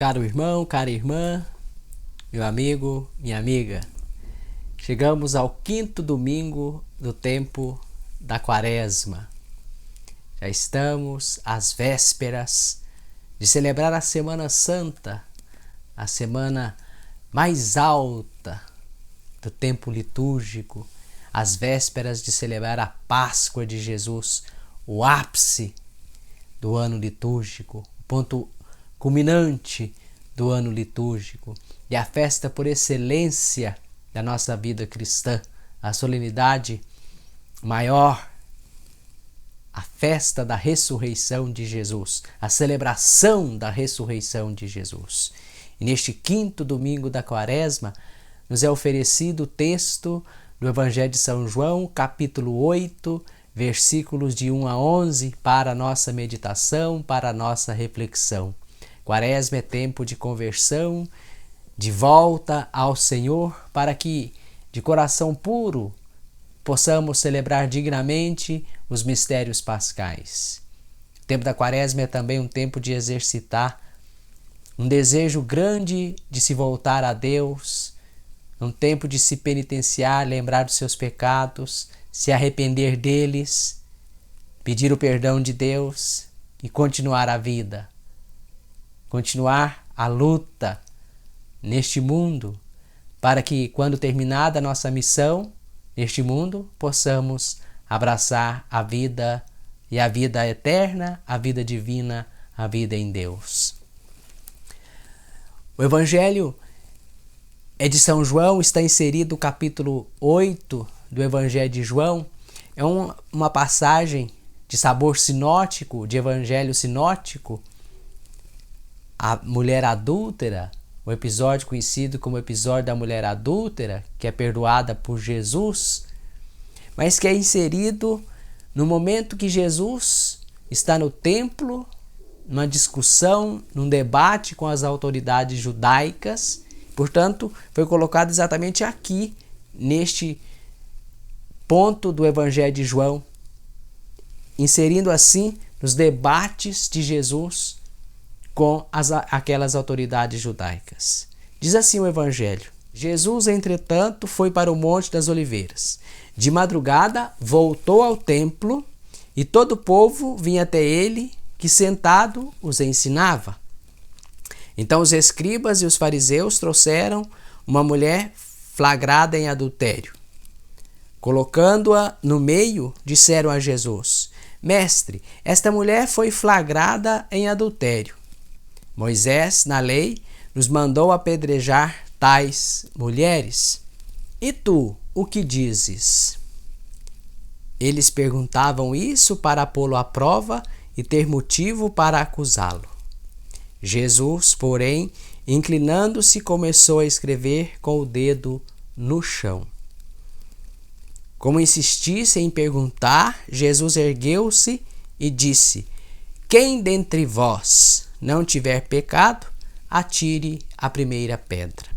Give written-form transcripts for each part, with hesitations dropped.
Caro irmão, cara irmã, meu amigo, minha amiga, chegamos ao quinto domingo do tempo da Quaresma. Já estamos às vésperas de celebrar a Semana Santa, a semana mais alta do tempo litúrgico, às vésperas de celebrar a Páscoa de Jesus, o ápice do ano litúrgico, o ponto culminante do ano litúrgico e a festa por excelência da nossa vida cristã, a solenidade maior, a festa da ressurreição de Jesus, a celebração da ressurreição de Jesus. E neste quinto domingo da Quaresma, nos é oferecido o texto do Evangelho de São João, capítulo 8, versículos de 1 a 11, para a nossa meditação, para a nossa reflexão. Quaresma é tempo de conversão, de volta ao Senhor, para que, de coração puro, possamos celebrar dignamente os mistérios pascais. O tempo da Quaresma é também um tempo de exercitar um desejo grande de se voltar a Deus, um tempo de se penitenciar, lembrar dos seus pecados, se arrepender deles, pedir o perdão de Deus e continuar a vida. Continuar a luta neste mundo, para que, quando terminada a nossa missão neste mundo, possamos abraçar a vida e a vida eterna, a vida divina, a vida em Deus. O Evangelho é de São João, está inserido no capítulo 8 do Evangelho de João. É uma passagem de sabor sinótico, de Evangelho sinótico. A mulher adúltera, o episódio conhecido como episódio da mulher adúltera, que é perdoada por Jesus, mas que é inserido no momento que Jesus está no templo, numa discussão, num debate com as autoridades judaicas. Portanto, foi colocado exatamente aqui, neste ponto do Evangelho de João, inserindo assim nos debates de Jesus com aquelas autoridades judaicas. Diz assim o Evangelho: Jesus, entretanto, foi para o Monte das Oliveiras. De madrugada, voltou ao templo, e todo o povo vinha até ele, que sentado os ensinava. Então os escribas e os fariseus trouxeram uma mulher flagrada em adultério. Colocando-a no meio, disseram a Jesus: Mestre, esta mulher foi flagrada em adultério. Moisés, na lei, nos mandou apedrejar tais mulheres. E tu, o que dizes? Eles perguntavam isso para pô-lo à prova e ter motivo para acusá-lo. Jesus, porém, inclinando-se, começou a escrever com o dedo no chão. Como insistisse em perguntar, Jesus ergueu-se e disse: Quem dentre vós não tiver pecado, atire a primeira pedra.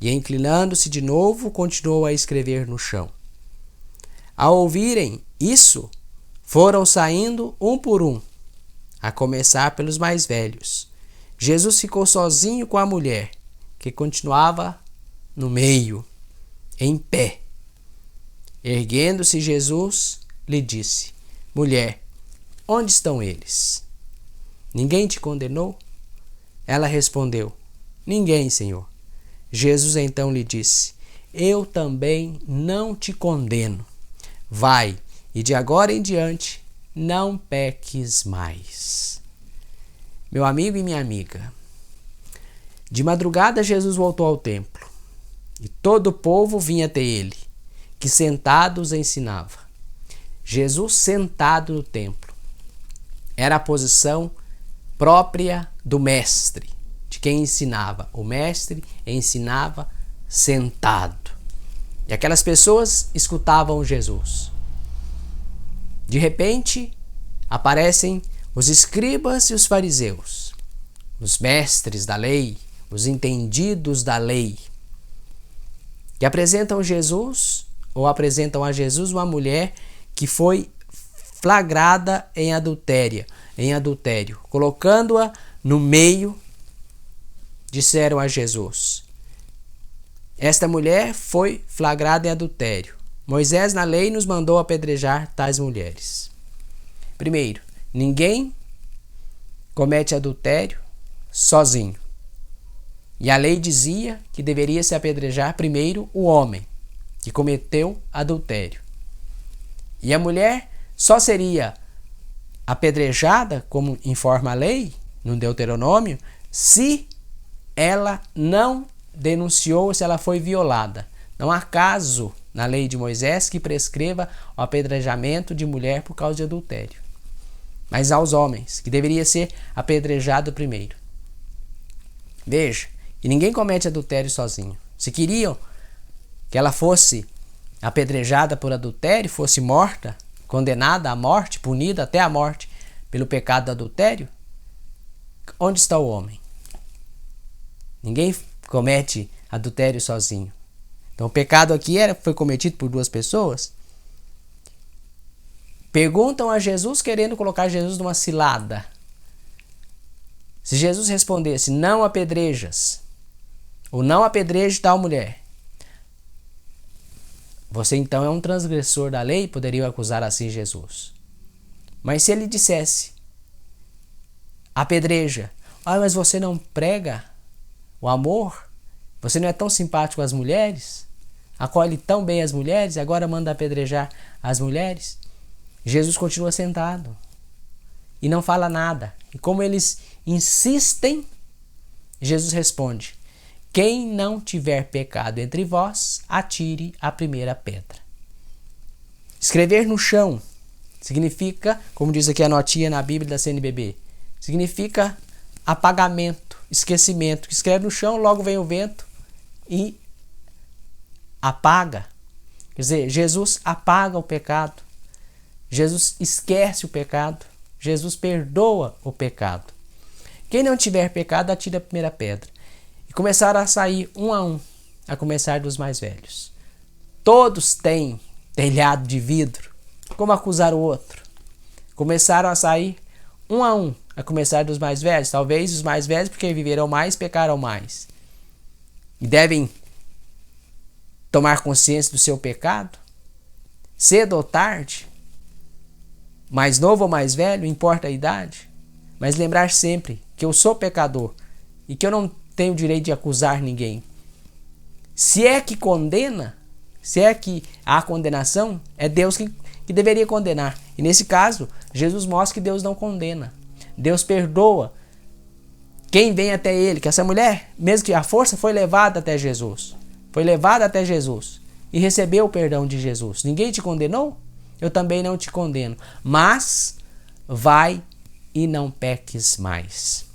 E inclinando-se de novo, continuou a escrever no chão. Ao ouvirem isso, foram saindo um por um, a começar pelos mais velhos. Jesus ficou sozinho com a mulher, que continuava no meio, em pé. Erguendo-se Jesus, lhe disse: Mulher, onde estão eles? Ninguém te condenou? Ela respondeu: Ninguém, Senhor. Jesus então lhe disse: Eu também não te condeno. Vai, e de agora em diante não peques mais. Meu amigo e minha amiga, de madrugada Jesus voltou ao templo, e todo o povo vinha até ele, que sentado os ensinava. Jesus sentado no templo era a posição própria do mestre, de quem ensinava. O mestre ensinava sentado. E aquelas pessoas escutavam Jesus. De repente, aparecem os escribas e os fariseus, os mestres da lei, os entendidos da lei, que apresentam a Jesus uma mulher que foi flagrada em adultério, colocando-a no meio disseram a Jesus: esta mulher foi flagrada em adultério. Moisés na lei nos mandou apedrejar tais mulheres. Primeiro, ninguém comete adultério sozinho. E a lei dizia que deveria se apedrejar primeiro o homem que cometeu adultério. E a mulher só seria apedrejada, como informa a lei, no Deuteronômio, se ela não denunciou, se ela foi violada. Não há caso na lei de Moisés que prescreva o apedrejamento de mulher por causa de adultério. Mas aos homens, que deveria ser apedrejado primeiro. Veja, e ninguém comete adultério sozinho. Se queriam que ela fosse apedrejada por adultério, fosse morta, condenada à morte, punida até a morte pelo pecado do adultério, onde está o homem? Ninguém comete adultério sozinho. Então o pecado aqui foi cometido por duas pessoas. Perguntam a Jesus, querendo colocar Jesus numa cilada. Se Jesus respondesse: não apedrejas, ou não apedreje tal mulher, você então é um transgressor da lei, poderiam acusar assim Jesus. Mas se ele dissesse: apedreja, mas você não prega o amor, você não é tão simpático às mulheres, acolhe tão bem as mulheres e agora manda apedrejar as mulheres, Jesus continua sentado e não fala nada. E como eles insistem, Jesus responde: quem não tiver pecado entre vós, atire a primeira pedra. Escrever no chão significa, como diz aqui a notinha na Bíblia da CNBB, significa apagamento, esquecimento. Escreve no chão, logo vem o vento e apaga. Quer dizer, Jesus apaga o pecado. Jesus esquece o pecado. Jesus perdoa o pecado. Quem não tiver pecado, atire a primeira pedra. E começaram a sair um a um, a começar dos mais velhos. Todos têm telhado de vidro. Como acusar o outro? Começaram a sair um a começar dos mais velhos. Talvez os mais velhos, porque viveram mais, pecaram mais. E devem tomar consciência do seu pecado, cedo ou tarde, mais novo ou mais velho, importa a idade, mas lembrar sempre que eu sou pecador e que eu não tenho direito de acusar ninguém. Se é que condena, se é que há condenação, é Deus que deveria condenar. E nesse caso, Jesus mostra que Deus não condena. Deus perdoa quem vem até ele, que essa mulher, mesmo que a força, foi levada até Jesus. Foi levada até Jesus e recebeu o perdão de Jesus. Ninguém te condenou? Eu também não te condeno. Mas vai e não peques mais.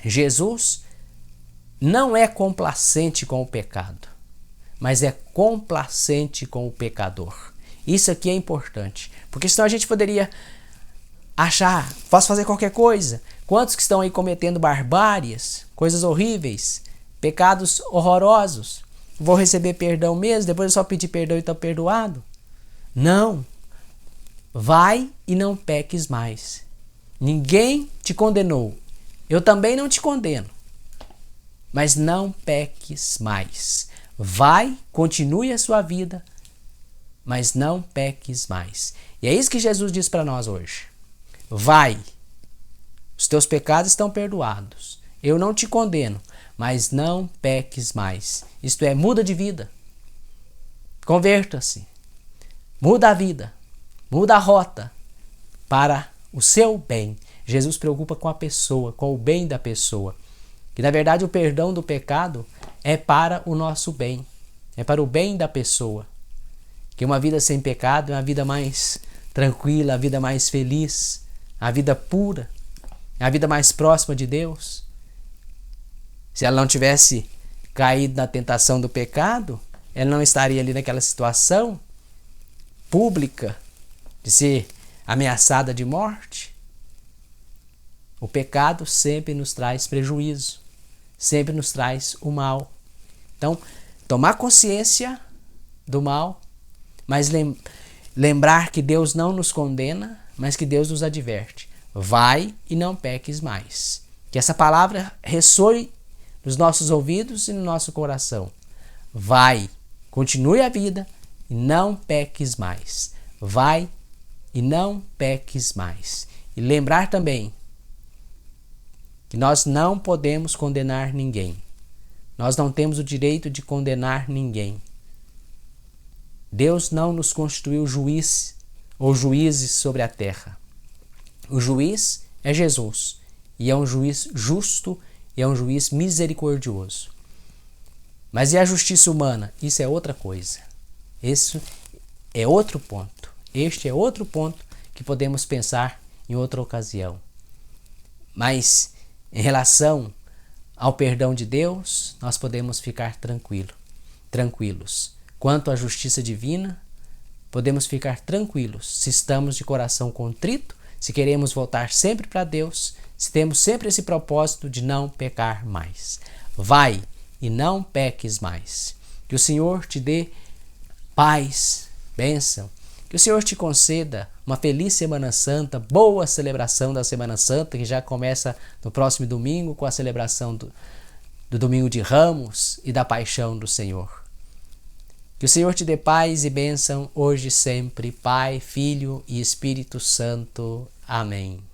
Jesus não é complacente com o pecado, mas é complacente com o pecador. Isso aqui é importante, porque senão a gente poderia achar, posso fazer qualquer coisa. Quantos que estão aí cometendo barbáries, coisas horríveis, pecados horrorosos? Vou receber perdão mesmo, depois eu só pedir perdão e estou perdoado? Não. Vai e não peques mais. Ninguém te condenou. Eu também não te condeno. Mas não peques mais. Vai, continue a sua vida, mas não peques mais. E é isso que Jesus diz para nós hoje. Vai, os teus pecados estão perdoados. Eu não te condeno, mas não peques mais. Isto é, muda de vida. Converta-se. Muda a vida. Muda a rota para o seu bem. Jesus se preocupa com a pessoa, com o bem da pessoa. Que na verdade o perdão do pecado é para o nosso bem. É para o bem da pessoa. Que uma vida sem pecado é uma vida mais tranquila, a vida mais feliz, a vida pura, a vida mais próxima de Deus. Se ela não tivesse caído na tentação do pecado, ela não estaria ali naquela situação pública de ser ameaçada de morte. O pecado sempre nos traz prejuízo, sempre nos traz o mal. Então, tomar consciência do mal, mas lembrar que Deus não nos condena, mas que Deus nos adverte. Vai e não peques mais. Que essa palavra ressoe nos nossos ouvidos e no nosso coração. Vai, continue a vida e não peques mais. Vai e não peques mais. E lembrar também que nós não podemos condenar ninguém. Nós não temos o direito de condenar ninguém. Deus não nos constituiu juiz ou juízes sobre a terra. O juiz é Jesus, e é um juiz justo e é um juiz misericordioso. Mas e a justiça humana? Isso é outra coisa. Isso é outro ponto. Este é outro ponto que podemos pensar em outra ocasião. Mas em relação ao perdão de Deus, nós podemos ficar tranquilos. Quanto à justiça divina, podemos ficar tranquilos se estamos de coração contrito, se queremos voltar sempre para Deus, se temos sempre esse propósito de não pecar mais. Vai e não peques mais. Que o Senhor te dê paz, bênção. Que o Senhor te conceda uma feliz Semana Santa, boa celebração da Semana Santa, que já começa no próximo domingo com a celebração do Domingo de Ramos e da Paixão do Senhor. Que o Senhor te dê paz e bênção hoje e sempre, Pai, Filho e Espírito Santo. Amém.